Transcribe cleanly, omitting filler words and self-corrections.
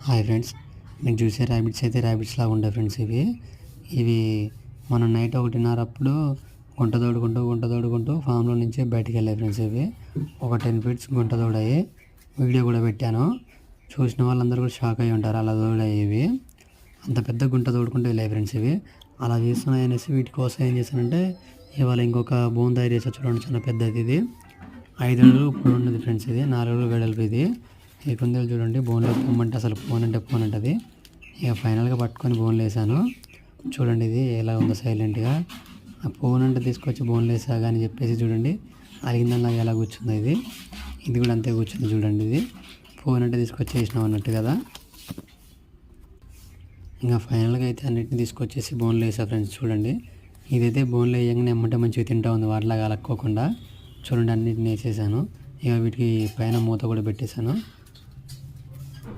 Hi friends, మీరు చూసే rabbits అయితే ర్యాబిట్స్ లాగా ఉండే ఫ్రెండ్స్. ఇవి మనం నైట్ 1:30 అప్పుడు గుంట తోడుకుంటూ ఫామ్లో నుంచి బయటికి వెళ్ళాయి ఫ్రెండ్స్. ఇవి ఒక 10 ఫీట్స్ గుంట తోడాయి. వీడియో కూడా పెట్టాను, చూసిన వాళ్ళందరూ కూడా షాక్ అయ్యి ఉంటారు. అలా తోడాయి ఇవి, అంత పెద్ద గుంట తోడుకుంటూ వెళ్ళాయి ఫ్రెండ్స్. ఇవి అలా చేస్తున్నాయి అనేసి వీటి కోసం ఏం చేశానంటే ఇవాళ ఇంకొక బోన్ తయారు చేసా. చూడండి, చాలా పెద్దది. ఇది 5 అడుగులు ఇప్పుడు ఉన్నది ఫ్రెండ్స్. ఇది 4 అడుగులు వెడల్పు. ఇది ఈ కుందేలు చూడండి, బోన్లో పొమ్మంటే అసలు పోనంటది. ఇక ఫైనల్గా పట్టుకొని బోన్లు వేసాను. చూడండి ఇది ఎలా ఉందో సైలెంట్గా. ఆ పోనంటే తీసుకొచ్చి బోన్లు వేసాగా అని చెప్పేసి చూడండి, అలిగిందల్లా ఎలా కూర్చుందో. ఇది కూడా అంతే కూర్చుంది చూడండి. ఇది పోనంటే తీసుకొచ్చి వేసినాం అన్నట్టు కదా. ఇంకా ఫైనల్గా అయితే అన్నింటిని తీసుకొచ్చేసి బోన్లు వేసా ఫ్రెండ్స్. చూడండి, ఇదైతే బోన్లు వేయంగానే ఎమ్మంటే మంచిగా తింటా ఉంది, వాటిలాగా అలక్కోకుండా. చూడండి, అన్నింటిని వేసేసాను. ఇక వీటికి పైన మూత కూడా పెట్టేశాను.